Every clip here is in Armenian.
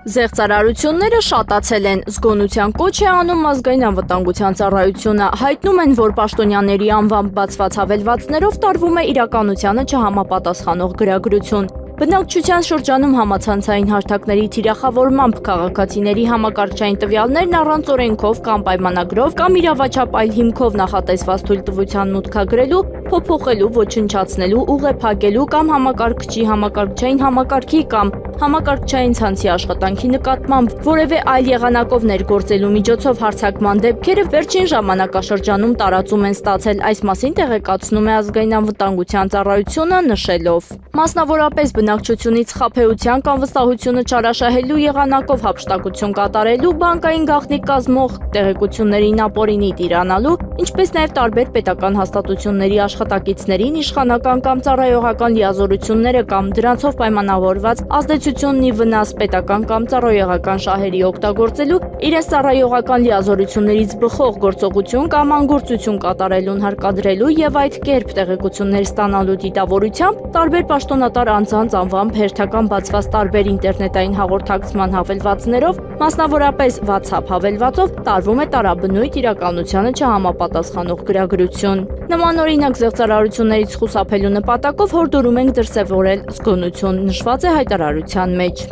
Զեղծարարությունները շատացել են, զգոնության կոչ է անում ազգային անվտանգության ծառայությունը, հայտնում են, որ պաշտոնյաների անվամբ բացված հավելվածներով տարվում է իրականությանը չհամապատասխանող գրագրություն։ Բնակչության շրջանում համացանցային հարթակների թիրախավորմամբ քաղաքացիների համակարգչային տվյալներն առանց օրենքով կամ պայմանագրով կամ իրավաչափ այլ հիմքով նախատեսված թույլտվության մուտքագրելու, փոփոխելու, ոչնչացնելու, ուղեփակելու կամ համակարգչի համակարգչային համակարգի կամ համակարգչային ցանցի աշխատանքի նկատմամբ որևէ այլ եղանակով ներգործելու միջոցով հարձակման դեպքերը վերջին ժամանակաշրջանում տարածում են ստացել, այս մասին տեղեկացնում է ազգային անվտանգության ծառայությունը նշելով. Մասնավորապես բնակչությունից խաբեության կամ վստահությունը չարաշահելու եղանակով հափշտակություն կատարելու, բանկային գաղտնիք կազմող տեղեկություններին ապօրինի տիրանալու, ինչպես նաև տարբեր պետական հաստատությունների աշխատակիցներին իշխանական կամ ծառայողական լիազորությունները կամ դրանցով պայմանավորված ազդեցությունն ի վնաս պետական կամ ծառայողական շահերի օգտագործելու, իրենց ծառայողական լիազորություններից բխող գործողություն կամ անգործություն կատարելուն հարկադրելու եւ այդ կերպ տեղեկություններ ստանալու դիտավորությամբ տարբեր պաշտոնատար անձանց անվամբ հերթական բացված տարբեր ինտերնետային հաղորդակցման հավելվածներով, մասնավորապես WhatsApp հավելվածով տարվում է տարաբնույթ իրականությանը չհամապատասխանող գրագրություն։ Նմանօրինակ զեղծարարություններից խուսափելու նպատակով հորդորում ենք դրսևորել զգոնություն, նշված է հայտարարության մեջ։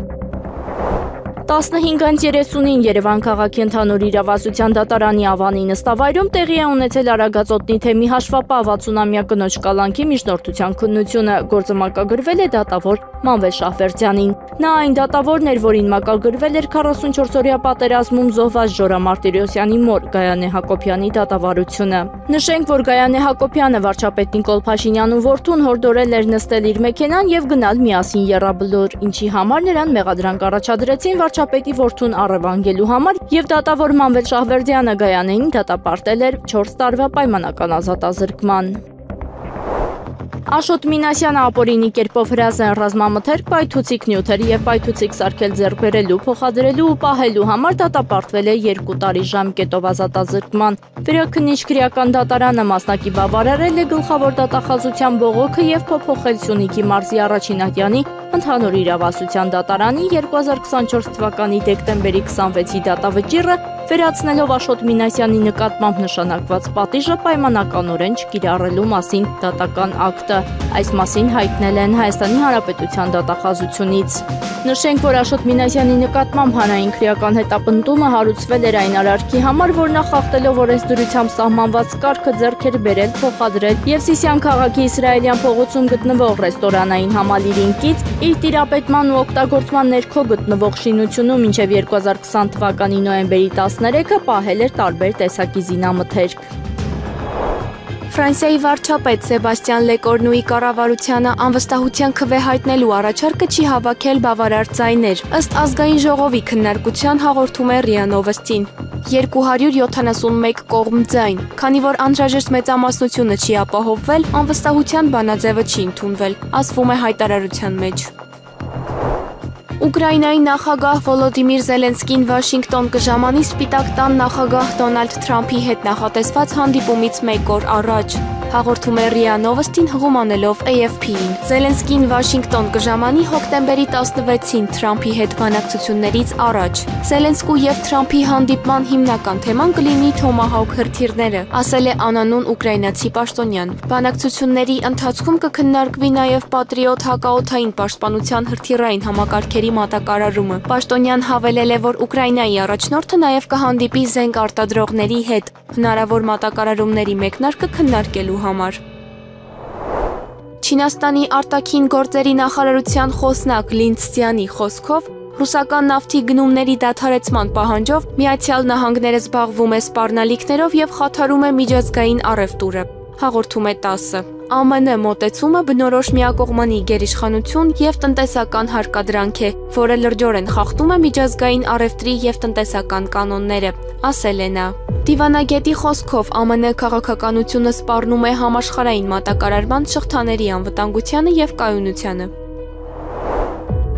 15:30-ին Երևան քաղաքի ընդհանուր իրավասության դատարանի Ավանի նստավայրում տեղի է ունեցել Արագածոտնի թեմի հաշվապահ 60-ամյա կնոջ կալանքի միջնորդության քննությունը, գործը մակագրվել է դատավոր Մանվել Շահվերդյանին։ Նա այն դատավորն էր, որին մակագրվել էր 44-օրյա պատերազմում զոհված Ժորա Մարտիրոսյանի մոր Գայանե Հակոբյանի դատավարությունը։ Նշենք, որ Գայանե Հակոբյանը վարչապետ Նիկոլ Փաշինյանու որդուն հորդորել էր նստել իր մեքենան եւ գնալ միասին եռաբլուր, ինչի համար նրան մեղադրանք առաջադրեցին վարչապետի որդուն առևանգելու համար եւ դատավոր Մանվել Շահվերդյանը Գայանեին դատապարտել էր 4 տարվա պայմանական ազատազրկման։ Աշոտ Մինասյանը ապօրինի կերպով հրազեն ռազմամթերք, պայթուցիկ նյութեր եւ պայթուցիկ սարքել ձեռք բերելու, փոխադրելու ու պահելու համար դատապարտվել է 2 տարի ժամկետով ազատազրկման։ Վերաքննիչ քրեական դատարանը մասնակի բավարարել է գլխավոր դատախազության բողոքը եւ փոփոխել Սյունիքի մարզի Առաջինատյանի ընդհանուր իրավասության դատարանի 2024 թվականի դեկտեմբերի 26-ի դատավճիռը, վերացնելով Աշոտ Մինասյանի նկատմամբ նշանակված պատիժը պայմանականորեն չկիրառելու մասին դատական ակտը։ Այս մասին հայտնել են Հայաստանի Հանրապետության դատախազությունից։ Նշենք, որ Աշոտ Մինասյանի նկատմամբ հանրային քրեական հետապնդումը հարուցվել էր այն արարքի համար, որ նա խախտելով օրենսդրությամբ սահմանված կարգը ձեռք էր բերել, փոխադրել եւ Սիսիան քաղաքի Իսրայելյան փողոցում գտնվող ռեստորանային համալիրին կից իր տիրապետման ու օգտագործման ներքո գտնվող շինությունում մինչև 2020 թվականի նոյեմբերի 13-ը պահել էր տարբեր տեսակի զինամթերք։ Ֆրանսիայի վարչապետ Սեբաստիան Լեկորնուի կառավարությանը անվստահության քվե հայտնելու առաջարկը չի հավաքել բավարար ձայներ, ըստ ազգային ժողովի քննարկության հաղորդում է ՌԻԱ Նովոստին։ 271 կողմ ձայն, քանի որ անհրաժեշտ մեծամասնությունը չի ապահովվել, անվստահության բանաձևը չի ընդունվել, ասվում է հայտարարության մեջ։ Ուկրաինայի նախագահ Վոլոդիմիր Զելենսկին Վաշինգտոն կժամանի Սպիտակ տան նախագահ Դոնալդ Թրամփի հետ նախատեսված հանդիպումից 1 օր առաջ, հաղորդում է ՌԻԱ Նովոստին հղում անելով AFP-ին։ Զելենսկին Վաշինգտոն կժամանի հոկտեմբերի 16-ին Թրամփի հետ բանակցություններից առաջ։ Զելենսկու եւ Թրամփի հանդիպման հիմնական թեման կլինի Թոմահաուք հրթիռները, ասել է անանուն ուկրաինացի պաշտոնյան։ Բանակցությունների ընթացքում կքննարկվի նաեւ Պատրիոտ հակաօդային պաշտպանության հրթիռային համակարգերի մատակարարումը։ Պաշտոնյան հավելել է, որ Ուկրաինայի առաջնորդը նաև կհանդիպի զենք արտադրողների հետ հնարավոր մատակարարումների մեկնարկը քննարկելու համար։ Չինաստանի արտաքին գործերի նախարարության խոսնակ Լինցցյանի խոսքով ռուսական նավթի գնումների դադարեցման պահանջով Միացյալ Նահանգները զբաղվում է սպառնալիքներով եւ խաթարում է միջազգային առևտուրը, հաղորդում է ՏԱՍՍ-ը։ ԱՄՆ մոտեցումը բնորոշ միակողմանի գերիշխանություն եւ տնտեսական հարկադրանք է, որը լրջորեն խախտում է միջազգային առևտրի եւ տնտեսական կանոնները, ասել է նա։ Դիվանագետի խոսքով ԱՄՆ քաղաքականությունը սպառնում է համաշխարհային մատակարարման շղթաների անվտանգությանը եւ կայունությանը։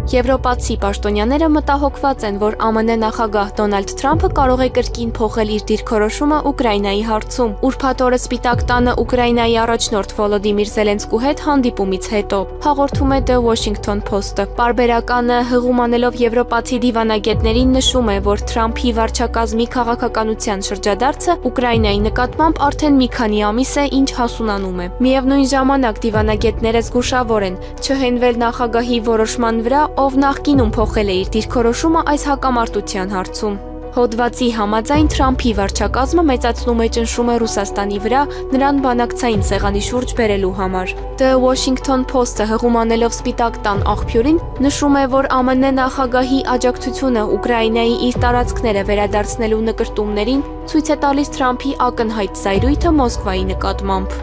Եվրոպացի պաշտոնյաները մտահոգված են, որ ԱՄՆ նախագահ Դոնալդ Թրամփը կարող է կրկին փոխել իր դիրքորոշումը Ուկրաինայի հարցում։ Ուրբաթ օրը Սպիտակ տանը Ուկրաինայի առաջնորդ Վոլոդիմիր Զելենսկու հետ հանդիպումից հետո, հաղորդում է The Washington Post-ը։ Պարբերականը հղում անելով եվրոպացի դիվանագետներին նշում է, որ Թրամփի վարչակազմի քաղաքականության շրջադարձը Ուկրաինայի նկատմամբ արդեն մի քանի ամիս է ինչ հասունանում է։ Միևնույն ժամանակ դիվանագետները զգուշավոր են չհենվել նախագահի որոշման վրա, ով նախկինում փոխել է իր դիրքորոշումը այս հակամարտության հարցում։ Հոդվածի համաձայն Թրամփի վարչակազմը մեծացնում է ճնշումը Ռուսաստանի վրա նրան բանակցային սեղանի շուրջ բերելու համար։ The Washington Post-ը հղում անելով Սպիտակ տան աղբյուրին նշում է, որ ԱՄՆ նախագահի աջակցությունը Ուկրաինայի իր տարածքները վերադարձնելու նկրտումներին ցույց է տալիս Թրամփի ակնհայտ զայրույթը Մոսկվայի նկատմամբ։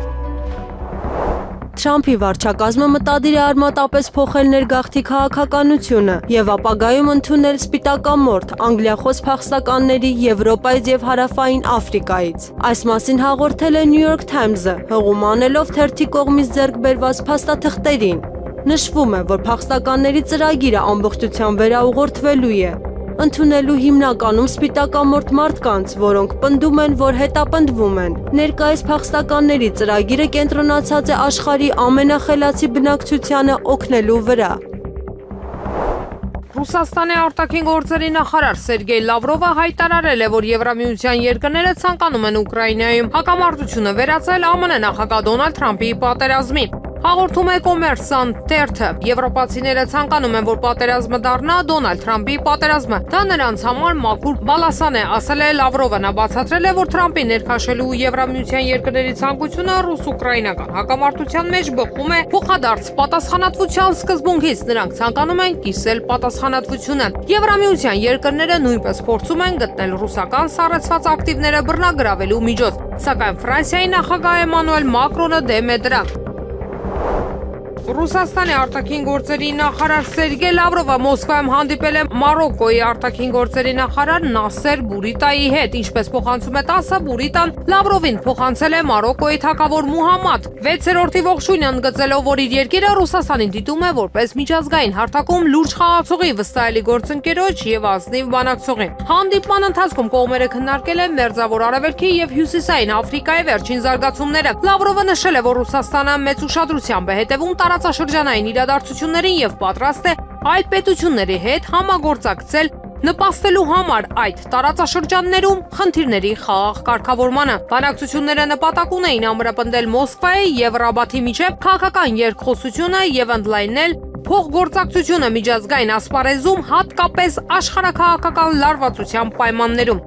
Թրամփի վարչակազմը մտադիր է արմատապես փոխել ներգաղթի քաղաքականությունը եւ ապագայում ընդունել սպիտակամորթ անգլիախոս փախստականների Եվրոպայից եւ Հարավային Աֆրիկայից։ Այս մասին հաղորդել է New York Times-ը, հղում անելով թերթի կողմից ձեռք բերված փաստաթղթերին։ Նշվում է, որ փախստականների ծրագիրը ամբողջությամբ վերաուղղորդվելու է, ընդունելու հիմնականում սպիտակամորթ մարդկանց, որոնք պնդում են, որ հետապնդվում են։ Ներկայիս փախստականների ծրագիրը կենտրոնացած է աշխարհի ամենախելացի բնակչությանը օգնելու վրա։ Ռուսաստանի արտաքին գործերի նախարար Սերգեյ Լավրովը հայտարարել է, որ Եվրամիության երկրները ցանկանում են Ուկրաինայում հակամարտությունը վերացնել ԱՄՆ նախագահ Դոնալդ Թրամփի պատերազմի։ Հաղորդում է Կոմերսանտ թերթը։ Եվրոպացիները ցանկանում են, որ պատերազմը դառնա Դոնալդ Թրամփի պատերազմը։ Դա նրանց համար մաքուր բալասան է, ասել է Լավրովը։ Նա բացատրել է, որ Թրամփի ներքաշելու Եվրամիության երկրների ցանկությունը ռուս-ուկրաինական հակամարտության մեջ բխում է փոխադարձ պատասխանատվության սկզբունքից։ Նրանք ցանկանում են կիսել պատասխանատվությունը։ Եվրամիության երկրները նույնպես փորձում են գտնել ռուսական սառեցված ակտիվները բռնագրավելու միջոց, սակայն Ֆրանսիայի նախագահ Էմանուել Մակրոնը դեմ է դրան։ Ռուսաստանի արտաքին գործերի նախարար Սերգեյ Լավրովը Մոսկվայում հանդիպել է Մարոկկոյի արտաքին գործերի նախարար Նասեր Բուրիտայի հետ, ինչպես փոխանցում է ՏԱՍՍ-ը, Բուրիտան Լավրովին փոխանցել է Մարոկկոյի թագավոր Մուհամմադ 6-րդի ողջույն ընդգծելով, որ իր երկիրը Ռուսաստանին դիտում է որպես միջազգային հարթակում լուրջ խաղացողի, վստահելի գործընկերոջ եւ ազնիվ բանակցողի։ Հանդիպման ընթացքում կողմերը քննարկել են Մերձավոր Արևելքի եւ Հյուսիսային Աֆրիկայի վերջին զարգացումները։ Լավրովը նշել է, որ Ռուսաստանը մեծ ուշադրությամբ է հետևում տարածաշրջանային իրադարձություններին եւ պատրաստ է այդ պետությունների հետ համագործակցել նպաստելու համար այդ տարածաշրջաններում խնդիրների խաղաղ կարգավորմանը։ Բանակցությունները նպատակ ունեին ամրապնդել Մոսկվայի եւ Ռաբաթի միջև քաղաքական երկխոսությունը եւ ընդլայնել փոխգործակցությունը միջազգային ասպարեզում, հատկապես աշխարհաքաղաքական լարվածության պայմաններում։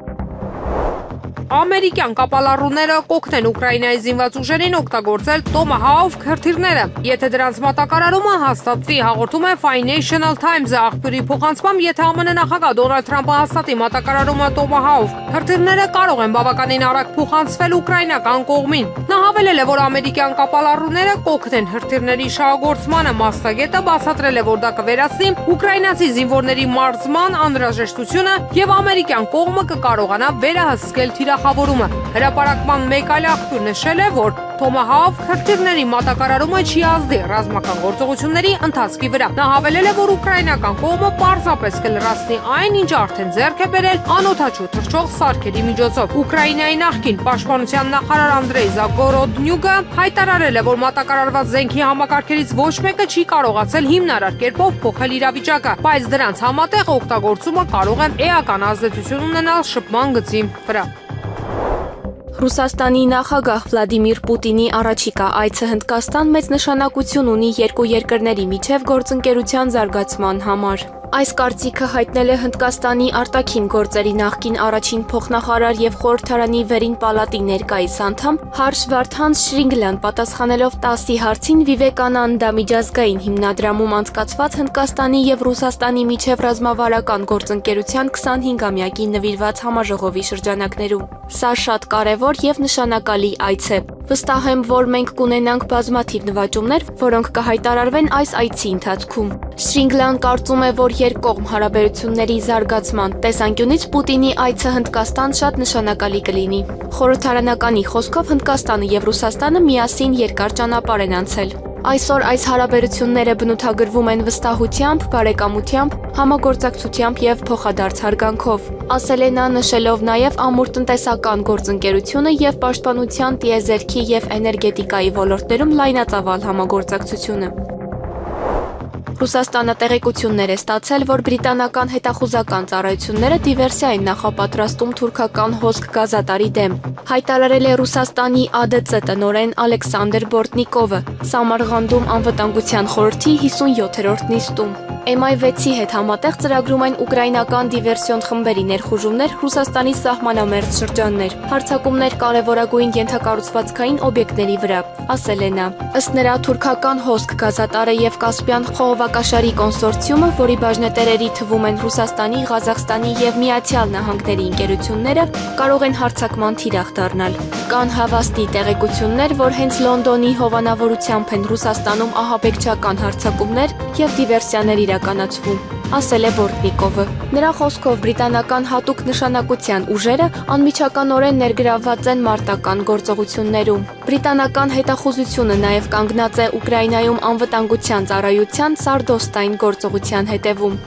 Ամերիկյան կապալառուները կօգնեն Ուկրաինայի զինված ուժերին օգտագործել Tomahawk հրթիռները, եթե դրանց մատակարարումը հաստատվի, հաղորդում է Financial Times-ը աղբյուրի փոխանցմամբ, եթե ԱՄՆ նախագահ Դոնալդ Թրամփը հաստատի մատակարարումը Tomahawk հրթիռները կարող են բավականին արագ փոխանցվել ուկրաինական կողմին։ Նա հավելել է, որ ամերիկյան կապալառուները կօգնեն հրթիռների շահագործմանը, մասնագետը բացատրել է, որ դա կվերացնի ուկրաինացի զինվորների մարզման անհրաժեշտությունը եւ ամերիկյան կողմը կկարողանա վերահսկել թիրախավորումը։ Հրապարակման մեկ այլ աղբյուր նշել է, որ Tomahawk հրթիռների մատակարարումը չի ազդի ռազմական գործողությունների ընթացքի վրա։ Նա հավելել է, որ ուկրաինական կողմը պարզապես կլրացնի այն, ինչ արդեն ձեռք է բերել անօդաչու թռչող սարքերի միջոցով։ Ուկրաինայի նախկին պաշտպանության նախարար Անդրեյ Զագորոդնյուկը հայտարարել է, որ մատակարարված զենքի համակարգերից ոչ մեկը չի կարողացել հիմնարար կերպով փոխել իրավիճակը, բայց դրանց համատեղ օգտագործումը կարող է էական ազդեցություն ունենալ շփման գծի վրա։ Ռուսաստանի նախագահ Վլադիմիր Պուտինի առաջիկա այցը Հնդկաստան մեծ նշանակություն ունի երկու երկրների միջև գործընկերության զարգացման համար։ Այս կարծիքը հայտնել է Հնդկաստանի արտաքին գործերի նախկին առաջին փոխնախարար եւ խորհրդարանի վերին պալատի ներկայիս անդամ Հարշ Վարդհան Շրինգլան, պատասխանելով ՏԱՍՍ-ի հարցին Վիվեկանանդա միջազգային հիմնադրամում անցկացված Հնդկաստանի եւ Ռուսաստանի միջև ռազմավարական գործընկերության 25-ամյակի նվիրված համաժողովի շրջանակներում։ Սա շատ կարևոր եւ նշանակալի այց է։ Վստահ եմ, որ մենք կունենանք բազմաթիվ նվաճումներ, որոնք կհայտարարվեն այս այցի ընթացքում։ Շրինգլան կարծում է, որ երկկողմ հարաբերությունների զարգացման տեսանկյունից Պուտինի այցը Հնդկաստան շատ նշանակալի կլինի։ Խորհրդարանականի խոսքով Հնդկաստանը եւ Ռուսաստանը միասին երկար ճանապարհ են անցել։ Այսօր այս հարաբերությունները բնութագրվում են վստահությամբ, բարեկամությամբ, համագործակցությամբ եւ փոխադարձ հարգանքով, ասել է նա, նշելով նաեւ ամուր տնտեսական գործընկերությունը եւ պաշտպանության, տիեզերքի եւ էներգետիկայի ոլորտներում լայնածավալ համագործակցությունը։ Ռուսաստանը տեղեկություններ է ստացել, որ բրիտանական հետախուզական ծառայությունները դիվերսիա են նախապատրաստում թուրքական հոսք գազատարի դեմ, հայտարարել է Ռուսաստանի ԱԴՑ տնօրեն Ալեքսանդր Բորտնիկովը Սամարղանդում անվտանգության խորհրդի 57-րդ նիստում։ MI6-ի հետ համատեղ ծրագրում են ուկրաինական դիվերսիոն խմբերի ներխուժումներ Ռուսաստանի սահմանամերձ շրջաններ, հարձակումներ կարևորագույն ենթակառուցվածքային օբյեկտների վրա, ասել է նա։ Ըստ նրա, թուրքական հոսք գազատարը եւ Կասպյան խողովակաշարի կոնսորցիումը, որի բաժնետերերի թվում են Ռուսաստանի, Ղազախստանի եւ Միացյալ Նահանգների ընկերությունները, կարող են հարձակման թիրախ դառնալ։ Կան հավաստի տեղեկություններ, որ հենց Լոնդոնի հովանավորությամբ են Ռուսաստանում ահաբեկչական հարձակումներ եւ դիվերսիաներ իրականացվում, ասել է Բորտնիկովը։ Նրա խոսքով բրիտանական հատուկ նշանակության ուժերը անմիջականորեն ներգրավված են մարտական գործողություններում։ Բրիտանական հետախուզությունը նաև կանգնած է Ուկրաինայում անվտանգության ծառայության սարդոստային գործողության հետևում։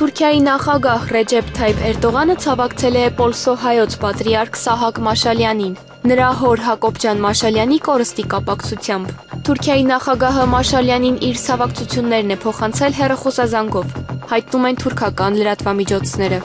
Թուրքիայի նախագահ Ռեջեփ Թայիփ Էրդողանը ցավակցել է Պոլսո հայոց պատրիարք Սահակ Մաշալյանին, նրա հոր Հակոբջան Մաշալյանի կորստի կապակցությամբ։ Թուրքիայի նախագահը Մաշալյանին իր ցավակցություններն է փոխանցել հեռախոսազանգով, հայտնում են թուրքական լրատվամիջոցները։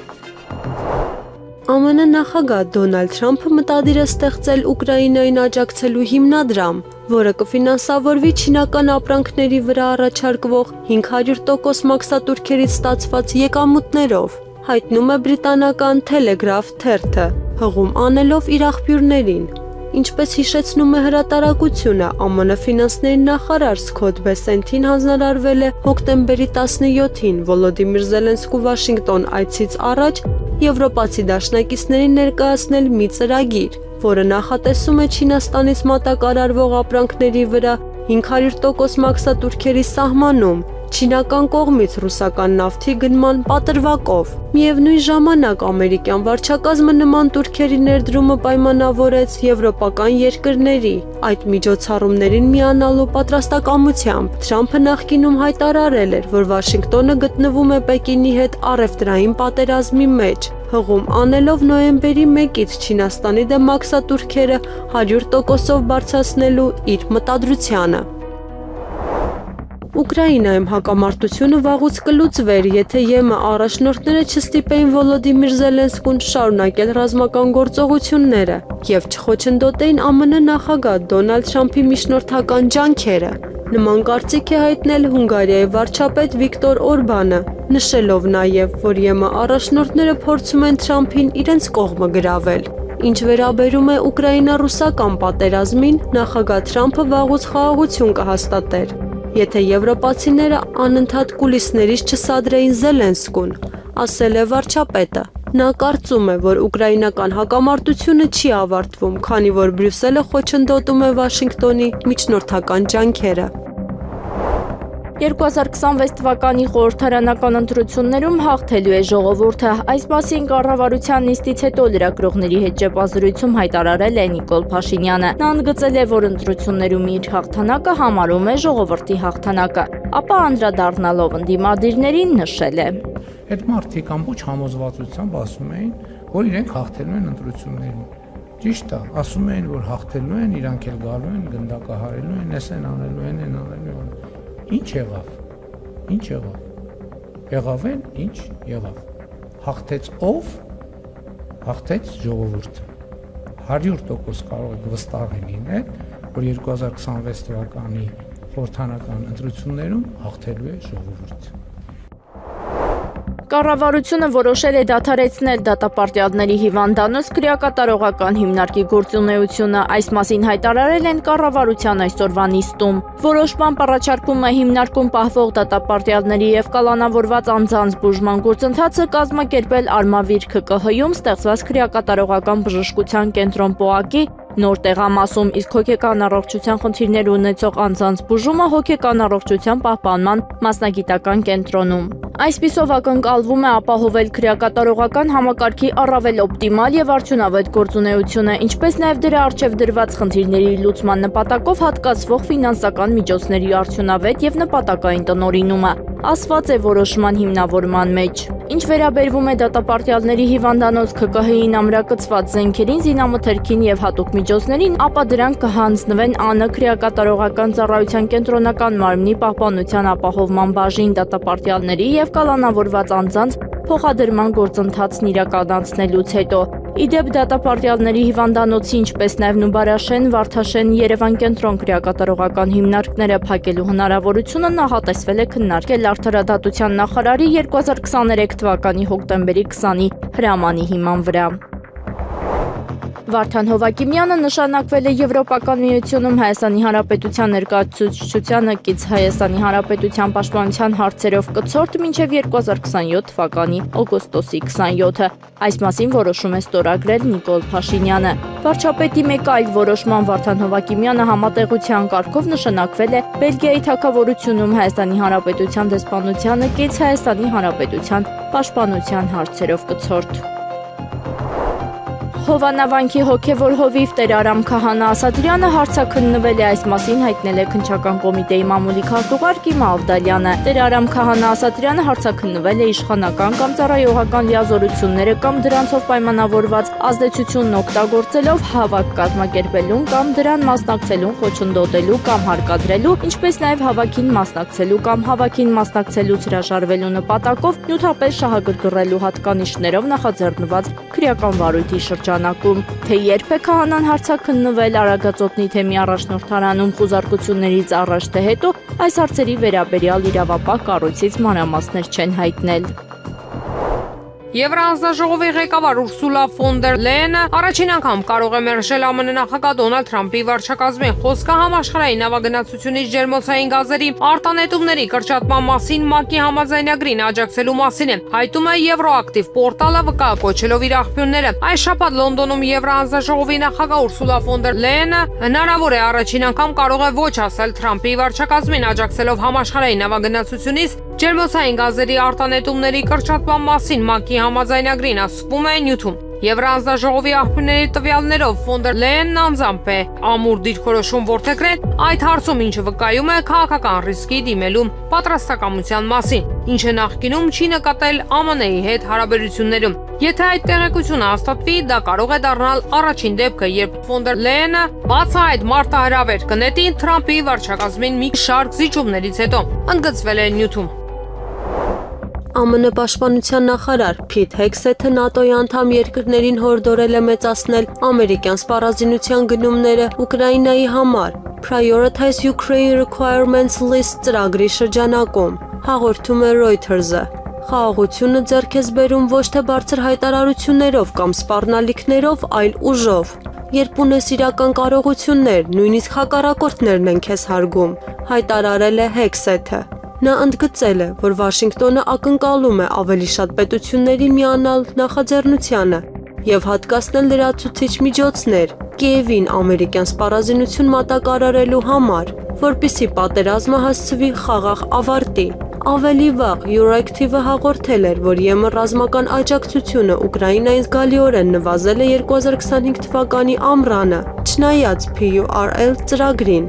ԱՄՆ նախագահ Դոնալդ Թրամփը մտադիր է ստեղծել Ուկրաինային աջակցելու հիմնադրամ, որը կֆինանսավորվի չինական ապրանքների վրա առաջարկվող 500% մաքսատուրքերից ստացված եկամուտներով, հայտնում է բրիտանական Telegraph թերթը, հղում անելով իր աղբյուրներին։ Ինչպես հիշեցնում է հրատարակությունը, ԱՄՆ ֆինանսների նախարար Սքոթ Բեսենթին հանձնարարվել է հոկտեմբերի 17-ին Վոլոդիմիր Զելենսկու Վաշինգտոն այցից առաջ եվրոպացի դաշնակիցներին ներկայացնել մի ծրագիր, որը նախատեսում է Չինաստանից մատակարարվող ապրանքների վրա 500% մաքսատուրքերի սահմանում, չինական կողմից ռուսական նավթի գնման պատրվակով։ Միևնույն ժամանակ ամերիկյան վարչակազմը նման տուրքերի ներդրումը պայմանավորեց եվրոպական երկրների այդ միջոցառումներին միանալու պատրաստակամությամբ։ Թրամփը նախկինում հայտարարել էր, որ Վաշինգտոնը գտնվում է Պեկինի հետ առևտրային պատերազմի մեջ, հղում անելով նոյեմբերի 1-ից Չինաստանի դեմ մաքսատուրքերը 100%-ով բարձրացնելու իր մտադրությանը։ Ուկրաինայում հակամարտությունը վաղուց կլուծվեր, եթե ԵՄ առաջնորդները չստիպեին Վոլոդիմիր Զելենսկուն շարունակել ռազմական գործողությունները եւ չխոչընդոտեին ԱՄՆ նախագահ Դոնալդ Թրամփի միջնորդական ջանքերը։ Նման կարծիք է հայտնել Հունգարիայի վարչապետ Վիկտոր Օրբանը, նշելով նաեւ, որ ԵՄ առաջնորդները փորձում են Թրամփին իրենց կողմը գրավել։ Ինչ վերաբերում է ուկրաինա-ռուսական պատերազմին, նախագահ Թրամփը վաղուց խաղաղություն կհաստատեր, եթե եվրոպացիները անընդհատ կուլիսներից չսադրեին Զելենսկուն, ասել է վարչապետը։ Նա կարծում է, որ ուկրաինական հակամարտությունը չի ավարտվում, քանի որ Բրյուսելը խոչընդոտում է Վաշինգտոնի միջնորդական ջանքերը։ 2026 թվականի խորհրդարանական ընտրություններում հաղթելու է ժողովուրդը։ Այս մասին կառավարության նիստից հետո լրագրողների հետ ճեպազրույցում հայտարարել է Նիկոլ Փաշինյանը։ Նա ընդգծել է, որ ընտրություններում իր հաղթանակը համարում է ժողովրդի հաղթանակը, ապա անդրադառնալով ընդդիմադիրներին նշել է. Այդ մարդիկ ամբողջ համոզվածությամբ ասում էին, որ իրենք հաղթելու են ընտրություններում։ Ճիշտ է, ասում էին, որ հաղթելու են, իրանք էլ գալու են, գնդակահարելու են, էս են անելու են։ Ինչ եղավ։ Եղավ են, ինչ եղավ։ Հաղթեց ով։ Հաղթեց ժողովուրդը։ 100% կարող եք վստահ լինել, որ 2026 թվականի խորհրդարանական ընտրություններում հաղթելու է ժողովուրդը։ Կառավարությունը որոշել է դադարեցնել դատապարտյալների հիվանդանոց քրեակատարողական հիմնարկի գործունեությունը, այս մասին հայտարարել են կառավարության այսօրվա նիստում։ Որոշմամբ առաջարկվում է հիմնարկում պահվող դատապարտյալների եւ կալանավորված անձանց բուժման գործընթացը կազմակերպել Արմավիր ՔԿՀ-ում ստեղծված քրեակատարողական բժշկության կենտրոն ՊՕԱԿ-ի նոր տեղամասում, իսկ հոգեկան առողջության խնդիրներ ունեցող անձանց բուժումը հոգեկան առողջության պահպանման մասնագիտական կենտրոնում։ Այսպիսով ակնկալվում է ապահովել քրեակատարողական համակարգի առավել օպտիմալ եւ արդյունավետ գործունեությունը, ինչպես նաեւ դրա առջեւ դրված խնդիրների լուծման նպատակով հատկացվող ֆինանսական միջոցների արդյունավետ եւ նպատակային տնօրինումը, ասված է որոշման հիմնավորման մեջ։ Ինչ վերաբերվում է դատապարտյալների հիվանդանոց ՔԿՀ-ին ամրակցված զենքերին, զինամթերքին եւ հատուկ միջոցներին, ապա դրանք կհանձնվեն ԱՆ քրեակատարողական ծառայության կենտրոնական մարմնի պահպանության ապահովման բաժին դատապարտյալների եւ կալանավորված անձանց փոխադրման գործընթացն իրականացնելուց հետո։ Իդեպ դատապարտյալների հիվանդանոցի, ինչպես նաև Նուբարաշեն, Վարդաշեն, Երևան կենտրոն քրեակատարողական հիմնարկները փակելու հնարավորությունը նախատեսվել է քննարկել Արդարադատության նախարարի 2023 թվականի հոկտեմբերի 20-ի հրամանի հիման վրա։ Վարդան Հովակիմյանը նշանակվել է Եվրոպական միությունում Հայաստանի Հանրապետության ներկայացուցչությանը կից Հայաստանի Հանրապետության պաշտպանության հարցերով կցորդ մինչև 2027 թվականի օգոստոսի 27-ը։ Այս մասին որոշում է ստորագրել Նիկոլ Փաշինյանը։ Վարչապետի մեկ այլ որոշման Վարդան Հովակիմյանը համատեղության կարգով նշանակվել է Բելգիայի թագավորությունում Հայաստանի Հանրապետության դեսպանությանը կից Հայաստանի Հանրապետության պաշտպանության հարցերով կցորդ։ Հովանավանքի հոգևոր հովիվ Տեր Արամ Քահանա Ասատրյանը հարցաքննվել է, այս մասին հայտնել է քննչական կոմիտեի մամուլի քարտուղար Կիմա Ավդալյանը։ Տեր Արամ Քահանա Ասատրյանը հարցաքննվել է իշխանական կամ ծառայողական լիազորությունները կամ դրանցով պայմանավորված ազդեցությունն օգտագործելով հավաք կազմակերպելուն կամ դրան մասնակցելուն խոչընդոտելու կամ հարկադրելու, ինչպես նաև հավաքին մասնակցելու կամ հավաքին մասնակցելուց հրաժարվելու նպատակով նյութապես շահագրգռելու հատկանիշներով նախաձեռնված քրեական վարույթի շրջանակում, թե երբ է Քահանան հարցաքննվել Արագածոտնի թեմի առաջնորդարանում խուզարկություններից առաջ թե հետո, այս հարցերի վերաբերյալ իրավապահ կառույցից մանրամասներ չեն հայտնել։ Եվրահանձնաժողովի ղեկավար Ուրսուլա ֆոն դեր Լեյենը առաջին անգամ կարող է մերժել ԱՄՆ նախագահ Դոնալդ Թրամփի վարչակազմին խոսքը համաշխարհային նավագնացությունից ջերմոցային գազերի արտանետումների կրճատման մասին ՄԱԿ-ի համաձայնագրին աջակցելու մասին է, հայտում է Եվրոակտիվ պորտալը վկայակոչելով իր աղբյուրները։ Այս շաբաթ Լոնդոնում Եվրահանձնաժողովի նախագահ Ուրսուլա ֆոն դեր Լեյենը հնարավոր է առաջին անգամ կարող է ոչ ասել Թրամփի վարչակազմին աջակցելով համաշխարհային նավագնացությունից ջերմոցային գազերի արտանետումների կրճատման մասին ՄԱԿ-ի համաձայնագրին ասվում է նյութում։ Եվրահանձնաժողովի աղբյուրների տվյալներով ֆոն դեր Լեյենն անձամբ է ամուր դիրքորոշում որդեգրել այդ հարցում, ինչը վկայում է քաղաքական ռիսկի դիմելու պատրաստակամության մասին, ինչը նախկինում չի նկատել ԱՄՆ-ի հետ հարաբերություններում։ Եթե այդ տեղեկությունը հաստատվի, դա կարող է դառնալ առաջին դեպքը, երբ ֆոն դեր Լեյենը բացահայտ մարտահրավեր կնետի Թրամփի վարչակազմին մի շարք զիջումներից հետո, ընդգծվել է նյութում։ ԱՄՆ պաշտպանության նախարար Փիթ Հեքսեթը ՆԱՏՕ-ի անդամ երկրներին հորդորել է մեծացնել ամերիկյան սպառազինության գնումները Ուկրաինայի համար Prioritize Ukraine Requirements List ծրագրի շրջանակում, հաղորդում է Reuters-ը։ Խաղաղությունը ձեռք է բերում ոչ թե բարձր հայտարարություններով կամ սպառնալիքներով, այլ ուժով։ Երբ ունես իրական կարողություններ, նույնիսկ հակառակորդներն են քեզ հարգում, հայտարարել է Հեքսեթը։ Նա ընդգծել է, որ Վաշինգտոնը ակնկալում է ավելի շատ պետությունների միանալ նախաձեռնությանը եւ հատկացնել լրացուցիչ միջոցներ Կիևին ամերիկյան սպառազինություն մատակարարելու համար, որպիսի պատերազմը հասցվի խաղաղ ավարտի։ Ավելի վաղ Euractiv-ը հաղորդել էր, որ ԵՄ ռազմական աջակցությունը Ուկրաինային զգալիորեն նվազել է 2025 թվականի ամռանը, չնայած PURL ծրագրին։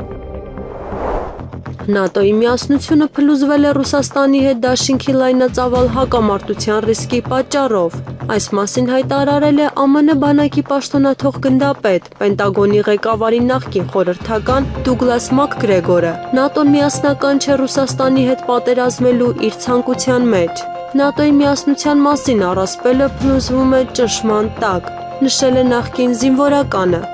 ՆԱՏՕ-ի միասնությունը փլուզվել է Ռուսաստանի հետ դաշինքի լայնածավալ հակամարտության ռիսկի պատճառով։ Այս մասին հայտարարել է ԱՄՆ բանակի պաշտոնաթող գնդապետ, Պենտագոնի ղեկավարի նախկին խորհրդական Դուգլաս Մակգրեգորը։ ՆԱՏՕ-ն միասնական չէ Ռուսաստանի հետ պատերազմելու իր ցանկության մեջ։ ՆԱՏՕ-ի միասնության մասին առասպելը փլուզվում է ճնշման տակ, նշել է նախկին զինվորականը։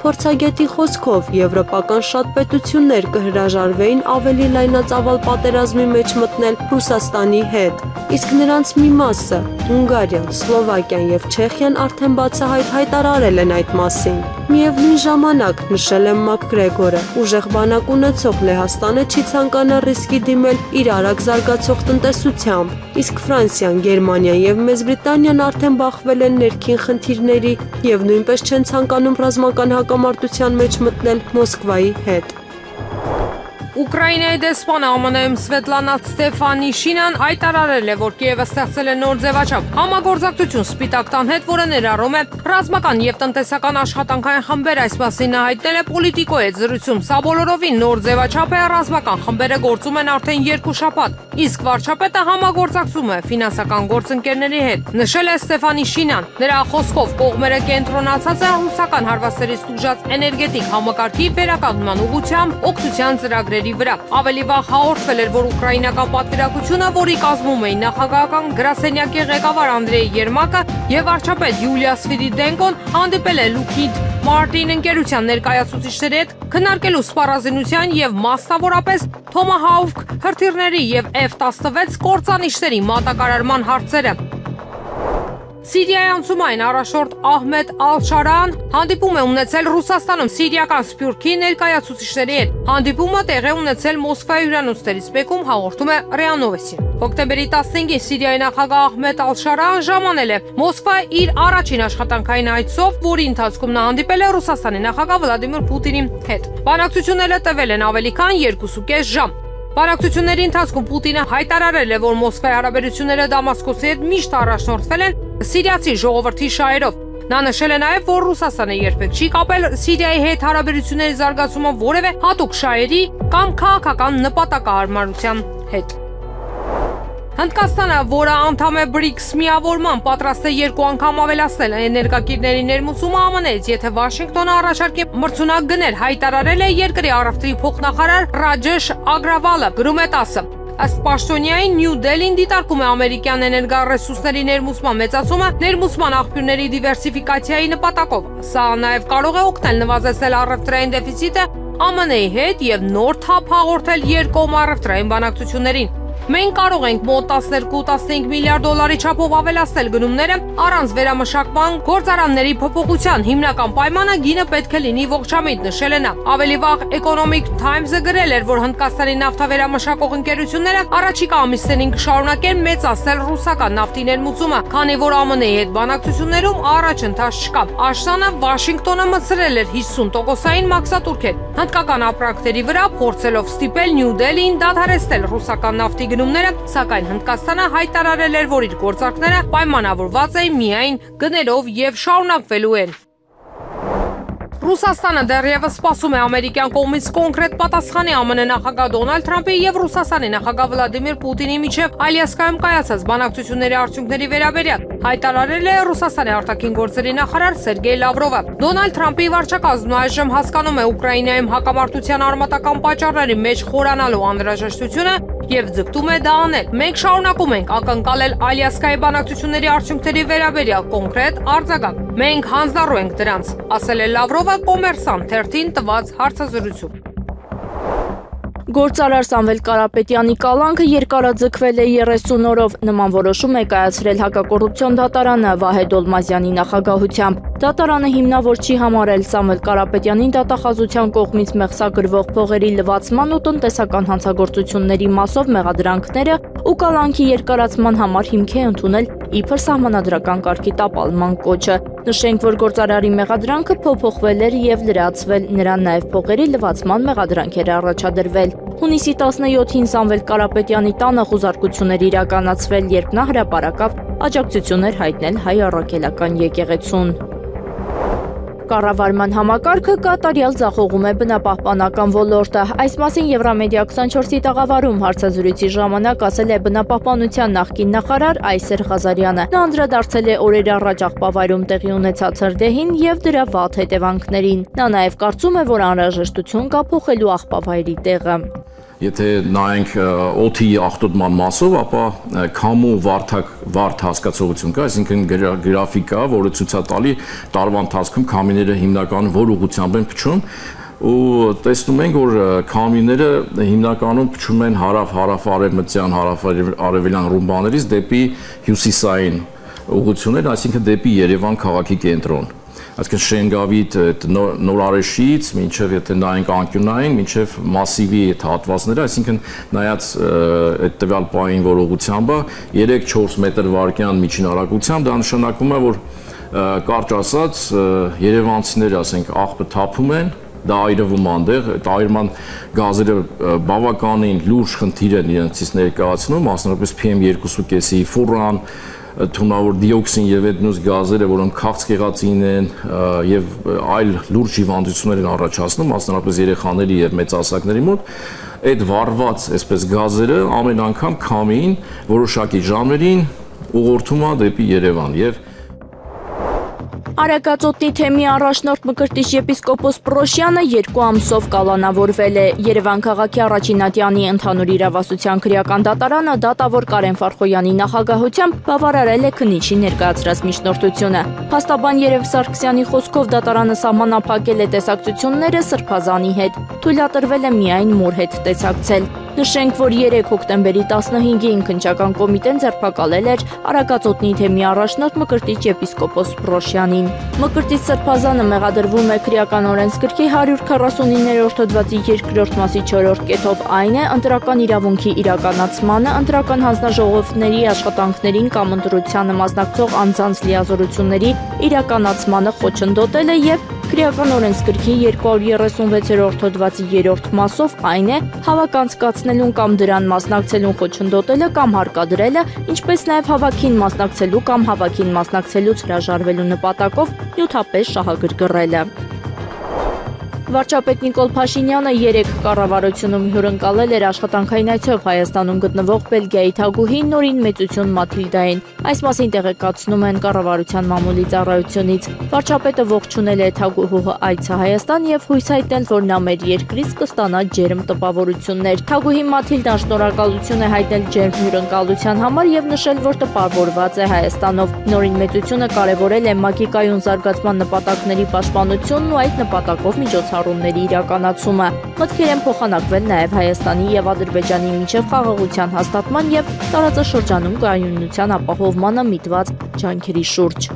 Փորձագետի խոսքով եվրոպական շատ պետություններ կհրաժարվեին ավելի լայնածավալ պատերազմի մեջ մտնել Ռուսաստանի հետ, իսկ նրանց մի մասը՝ Հունգարիան, Սլովակիան եւ Չեխիան արդեն բացահայտ հայտարարել են այդ մասին։ Միևնույն ժամանակ, նշել է Մակգրեգորը, ուժեղ բանակ ունեցող Լեհաստանը չի ցանկանա ռիսկի դիմել իր արագ զարգացող տնտեսությամբ, իսկ Ֆրանսիան, Գերմանիան եւ Մեծ Բրիտանիան արդեն բախվել են ներքին խնդիրների եւ նույնպես չեն ցանկանում ռազմական հակամարտության մեջ մտնել Մոսկվայի հետ։ Ուկրաինայի դեսպանը ԱՄՆ-ում Սվետլանա Ստեֆանիշինան հայտարարել է, որ Կիևը ստեղծել է նոր ձևաչափ համագործակցություն Սպիտակ տան հետ, որը ներառում է ռազմական եւ տնտեսական աշխատանքային խմբեր, այս մասին նա հայտնել է Պոլիտիկոյի հետ զրույցում։ Սա բոլորովին նոր ձևաչափ է, ռազմական խմբերը գործում են արդեն 2 շաբաթ, իսկ վարչապետը համագործակցում է ֆինանսական գործընկերների հետ, նշել է Ստեֆանիշինան։ Նրա խոսքով կողմերը կենտրոնացած են ռուսական հարվածներից տուժած էներգետիկ համակարգի վերականգնման ուղղությամբ օգնության ծրագրերի վրա։ Ավելի վաղ հաղորդվել էր, որ ուկրաինական պատվիրակությունը, որի կազմում էին նախագահական գրասենյակի ղեկավար Անդրեյ Երմակը եւ վարչապետ Յուլիա Սվիրիդենկոն, հանդիպել է Lockheed Martin ընկերության ներկայացուցիչների հետ քննարկելու սպառազինության եւ մասնավորապես Tomahawk հրթիռների եւ F-16 կործանիչների մատակարարման հարցերը։ Սիրիայի անցումային առաջնորդ Ահմեդ Ալ-Շարան հանդիպում է ունեցել Ռուսաստանում սիրիական Սփյուռքի ներկայացուցիչների հետ։ Հանդիպումը տեղի ունեցել Մոսկվայի հյուրանոցներից մեկում, հաղորդում է ՌԻԱ Նովոստին։ Հոկտեմբերի 15-ին Սիրիայի նախագահ Ահմեդ Ալ-Շարան ժամանել է Մոսկվա իր առաջին աշխատանքային այցով, որի ընթացքում նա հանդիպել է Ռուսաստանի նախագահ Վլադիմիր Պուտինի հետ։ Բանակցությունները տևել են ավելի քան 2.5 ժամ։ Բանակցությունների ընթացքում Պուտինը հայտարարել է, որ Մոսկվայի հարաբերությունները Դամասկոսի հետ միշտ առաջնորդվել են սիրիացի ժողովրդի շահերով։ Նա նշել է նաև, որ Ռուսաստանը երբեք չի կապել Սիրիայի հետ հարաբերությունների զարգացումը որևէ հատուկ շահերի կամ քաղաքական նպատակահարմարության հետ։ Հնդկաստանը, որը անդամ է BRICS միավորման, պատրաստ է 2 անգամ ավելացնել էներգակիրների ներմուծումը ԱՄՆ-ից, եթե Վաշինգտոնը առաջարկի մրցունակ գներ, հայտարարել է երկրի առևտրի փոխնախարար Ռաջեշ Ագրավալը, գրում է TASS-ը։ Ըստ պաշտոնյայի Նյու Դելին դիտարկում է ամերիկյան էներգառեսուրսների ներմուծման մեծացումը ներմուծման աղբյուրների դիվերսիֆիկացիայի նպատակով։ Սա նաև կարող է օգնել նվազեցնել առևտրային դեֆիցիտը ԱՄՆ-ի հետ եւ նոր թափ հաղորդել երկկողմ առևտրային բանակցություններին։ Մենք կարող ենք մոտ 12-15 միլիարդ դոլարի չափով ավելացնել գնումները առանց վերամշակման գործարանների փոփոխության։ Հիմնական պայմանը գինը պետք է լինի ողջամիտ, նշել է նա։ Ավելի վաղ Economic Times-ը գրել էր, որ Հնդկաստանի նավթավերամշակող ընկերությունները առաջիկա ամիսներին կշարունակեն մեծացնել ռուսական նավթի ներմուծումը, քանի որ ԱՄՆ-ի հետ բանակցություններում առաջընթաց չկա։ Աշտանը Վաշինգտոնը մտցրել էր 50%-ային մաքսատուրքեր հնդկական ապրանքների վրա, փորձելով ստիպել Նյու Դելիին դադարեցնել ռուսական նավթի գնումները, սակայն Հնդկաստանը հայտարարել էր, որ իր գործարքները պայմանավորված են միայն գներով եւ շարունակվելու են։ Ռուսաստանը դեռևս սպասում է ամերիկյան կողմից կոնկրետ պատասխանի ԱՄՆ նախագահ Դոնալդ Թրամփի եւ Ռուսաստանի նախագահ Վլադիմիր Պուտինի միջև Ալյասկայում կայացած բանակցությունների արդյունքների վերաբերյալ, հայտարարել է Ռուսաստանի արտաքին գործերի նախարար Սերգեյ Լավրովը։ Դոնալդ Թրամփի վարչակազմը այժմ հասկանում է Ուկրաինայում հակամարտության արմատական պատճառների մեջ խորանալու անհրաժեշտությունը եւ ձգտում է դա անել։ Մենք շարունակում ենք ակնկալել Ալյասկայի բանակցությունների արդյունքների վերաբերյալ կոնկրետ արձագանք։ Մենք հանձնառու ենք դրանց, ասել է Լավրովը Կոմերսանտ թերթին տված հարցազրույցում։ Գործարար Սամվել Կարապետյանի կալանքը երկարաձգվել է 30 օրով։ Նման որոշում է կայացրել հակակոռուպցիոն դատարանը Վահե Դոլմազյանի նախագահությամբ։ Դատարանը հիմնավոր չի համարել Սամվել Կարապետյանին դատախազության կողմից մեղսագրվող փողերի լվացման ու տնտեսական հանցագործությունների մասով մեղադրանքները ու կալանքի երկարացման համար հիմք է ընդունել իբր սահմանադրական կարգի տապալման կոչը։ Նշենք, որ գործարարի մեղադրանքը փոփոխվել էր եւ լրացվել, նրան նաեւ փողերի լվացման մեղադրանք էր առաջադրվել։ Հունիսի 17-ին Սամվել Կարապետյանի տանը խուզարկություններ իրականացվել, երբ նա հրապարակավ աջակցություն էր հայտնել հայ առաքելական եկեղեցուն։ Կառավարման համակարգը կատարյալ ձախողում է բնապահպանական ոլորտը։ Այս մասին Եվրամեդիա 24-ի տաղավարում հարցազրույցի ժամանակ ասել է բնապահպանության նախկին նախարար Այսեր Ղազարյանը։ Նա անդրադարձել է օրեր առաջ աղբավայրում տեղի ունեցած հրդեհին եւ դրա վատ հետևանքներին։ Նա նաեւ կարծում է, որ անհրաժեշտություն կա փոխելու աղբավայրի տեղը։ Եթե նայենք օդի աղտոտման մասով, ապա քամու վարդ հասկացողություն կա, այսինքն գրաֆիկ կա, որը ցույց է տալի տարվա ընթացքում քամիները հիմնականում որ ուղղությամբ են փչում, ու տեսնում ենք, որ քամիները հիմնականում փչում են հարավ-արևմտյան, հարավ-արևելյան ռումբաներից դեպի հյուսիսային ուղղություններ, այսինքն դեպի Երևան քաղաքի կենտրոն։ Այսինքն Շենգավիթ Նորարեշից մինչև եթե նայենք անկյունային, մինչև մասիվի այդ հատվածները, այսինքն նայած այդ տվյալ պահին որ ուղղությամբ է 3-4 մետր վարկյան միջին արագությամբ, դա նշանակում է, որ կարճ ասած երևանցիները, ասենք, աղբը թափում են դա այրվում այնտեղ, այդ այրման գազերը բավականին լուրջ խնդիր են իրենցից ներկայացնում, մասնավորապես PM2.5-ի ֆուրան, թունավոր դիոքսին եւ այդ նույն գազերը, որոնք քաղցկեղածին են եւ այլ լուրջ հիվանդություններ են առաջացնում, մասնավորապես երեխաների եւ մեծահասակների մոտ, այդ վառված, այսպես գազերը ամեն անգամ քամին որոշակի ժամերին ուղղորդում է դեպի Երևան եւ Արագածոտնի թեմի առաջնորդ Մկրտիչ եպիսկոպոս Պրոշյանը 2 ամսով կալանավորվել է։ Երևան քաղաքի առաջինատյանի ընդհանուր իրավասության քրեական դատարանը դատավոր Կարեն Ֆարխոյանի նախագահությամբ բավարարել է քննիչի ներկայացրած միջնորդությունը։ Փաստաբան Երև Սարգսյանի խոսքով դատարանը սահմանափակել է տեսակցությունները Սրբազանի հետ։ Թույլատրվել է միայն մոր հետ տեսակցել։ Նշենք, որ 3 հոկտեմբերի 15-ին քննչական կոմիտեն ձերբակալել էր Արագածոտնի թեմի առաջնորդ Մկրտիչ եպիսկոպոս Պրոշյանին։ Մկրտիչ Սրբազանը մեղադրվում է քրեական օրենսգրքի 149-րդ հոդվածի 2-րդ մասի 4-րդ կետով, այն է ընտրական իրավունքի իրականացմանը, ընտրական հանձնաժողովների աշխատանքներին կամ ընտրությանը մասնակցող անձանց լիազորությունների իրականացմանը խոչընդոտելը եւ քրեական օրենսգրքի 236-րդ հոդվածի 3-րդ մասով, այն է հավաք անցկացնելուն կամ դրան մասնակցելուն խոչընդոտելը կամ հարկադրելը, ինչպես նաև հավաքին մասնակցելու կամ հավաքին մասնակցելուց հրաժարվելու նպատակով նյութապես շահագրգռելը։ Վարչապետ Նիկոլ Փաշինյանը 3 կառավարությունում հյուրընկալել էր աշխատանքային այցով Հայաստանում գտնվող Բելգիայի թագուհի Նորին Մեծություն Մաթիլդային։ Այս մասին տեղեկացնում են կառավարության մամուլի ծառայությունից։ Վարչապետը ողջունել է թագուհու այցը Հայաստան եւ հույս հայտնել, որ նա մեր երկրից կստանա ջերմ տպավորություններ։ Թագուհի Մաթիլդան շնորհակալություն է հայտնել ջերմ հյուրընկալության համար եւ նշել, որ տպավորված է Հայաստանով։ Նորին Մեծությունը կարևորել է ՄԱԿ-ի կայուն զարգացման նպատակների պաշտպանությունն ու այդ նպատակով միջոցառումների իրականացումը։ Մտքեր են փոխանակվել նաև Հայաստանի եւ Ադրբեջանի միջև խաղաղության հաստատման եւ տարածաշրջանում կայունության ապահովմանը միտված ջանքերի շուրջ։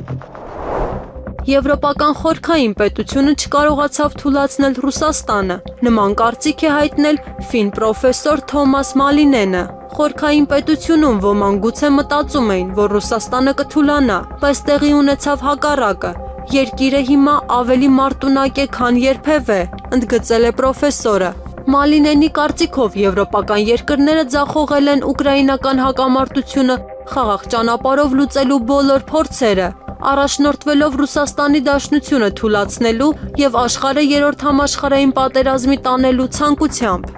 Եվրոպական խորհրդային պետությունը չկարողացավ թուլացնել Ռուսաստանը։ Նման կարծիք է հայտնել ֆին պրոֆեսոր Թոմաս Մալինենը։ Խորհրդային պետությունում ոմանք գուցե մտածում էին, որ Ռուսաստանը կթուլանա, բայց տեղի ունեցավ հակառակը։ Երկիրը հիմա ավելի մարտունակ է, քան երբևէ, ընդգծել է պրոֆեսորը։ Մալինենի կարծիքով եվրոպական երկրները ձախողել են ուկրաինական հակամարտությունը խաղաղ ճանապարհով լուծելու բոլոր փորձերը, առաջնորդվելով Ռուսաստանի դաշնությունը թուլացնելու եւ աշխարհը 3-րդ համաշխարհային պատերազմի տանելու ցանկությամբ։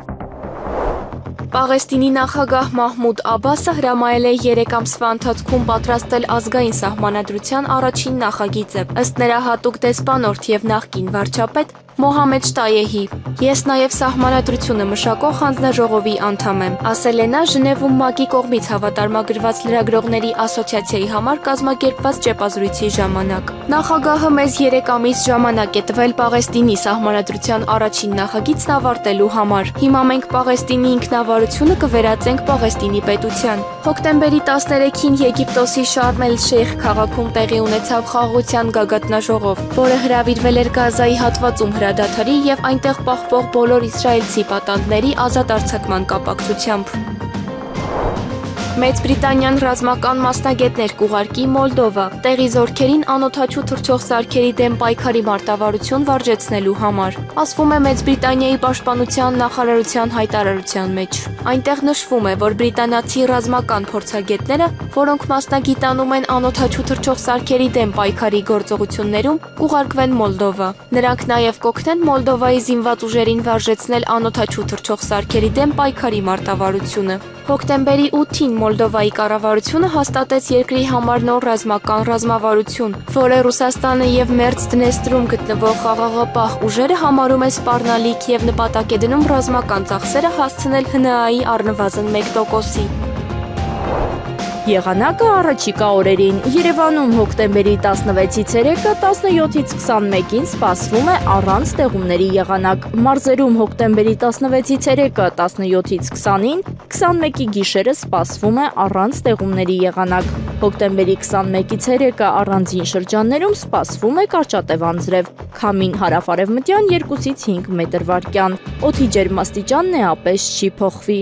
Պաղեստինի նախագահ Մահմուդ Աբասը հրամայել է 3 ամսվա ընթացքում պատրաստել ազգային սահմանադրության առաջին նախագիծը, ըստ նրա հատուկ դեսպանորդ եւ նախկին վարչապետ Մոհամեդ Շտայեհի։ Ես նաև սահմանադրությունը մշակող հանձնաժողովի անդամ եմ, ասել է նա Ժնևում ՄԱԿ-ի կողմից հավատարմագրված լրագրողների ասոցիացիայի համար կազմակերպված ճեպազրույցի ժամանակ։ Նախագահը մեզ 3 ամիս ժամանակ է տվել Պաղեստինի սահմանադրության առաջին նախագիծն ավարտելու համար։ Հիմա մենք Պաղեստինի ինքնավարությունը կվերածենք Պաղեստինի պետության։ Հոկտեմբերի 13-ին Եգիպտոսի Շարմ էլ-Շեյխ քաղաքում տեղի ունեցավ խաղաղության գագաթնաժողով, որը հրավիրվել էր Գազայի հատվածում հրադադարի եւ այնտեղ պահվող բոլոր իսրայելցի պատանդների ազատ արձակման կապակցությամբ։ Մեծ Բրիտանիան ռազմական մասնագետներ կուղարկի Մոլդովա, տեղի զորքերին անօդաչու թռչող սարքերի դեմ պայքարի մարտավարություն վարժեցնելու համար, ասվում է Մեծ Բրիտանիայի պաշտպանության նախարարության հայտարարության մեջ։ Այնտեղ նշվում է, որ բրիտանացի ռազմական փորձագետները, որոնք մասնագիտանում են անօդաչու թռչող սարքերի դեմ պայքարի գործողություններում, կուղարկվեն Մոլդովա։ Նրանք նաև կօգնեն Մոլդովայի զինված ուժերին վարժեցնել անօդաչու թռչող սարքերի դեմ պայքարի մարտավարությունը։ Հոկտեմբերի 8-ին Մոլդովայի կառավարությունը հաստատեց երկրի համար նոր ռազմական ռազմավարություն, որը Ռուսաստանը եւ Մերձ Դնեստրում գտնվող խաղաղապահ ուժերը համարում է սպառնալիք եւ նպատակ է դնում ռազմական ծախսերը հասցնել ՀՆԱ-ի առնվազն 1%-ի։ Եղանակը առաջիկա օրերին Երևանում հոկտեմբերի 16-ից 3-ը 17-ից 21-ին սպասվում է առանց տեղումների եղանակ։ Մարզերում հոկտեմբերի 16-ից 3-ը 17-ից 20-ին, 21-ի գիշերը սպասվում է առանց տեղումների եղանակ։ Հոկտեմբերի 21-ից 3-ը առանձին շրջաններում սպասվում է կարճատև անձրև։ Քամին հարավ-արևմտյան 2-ից 5 մետր վարկյան։ Օդի ջերմաստիճանն էապես չի փոխվի։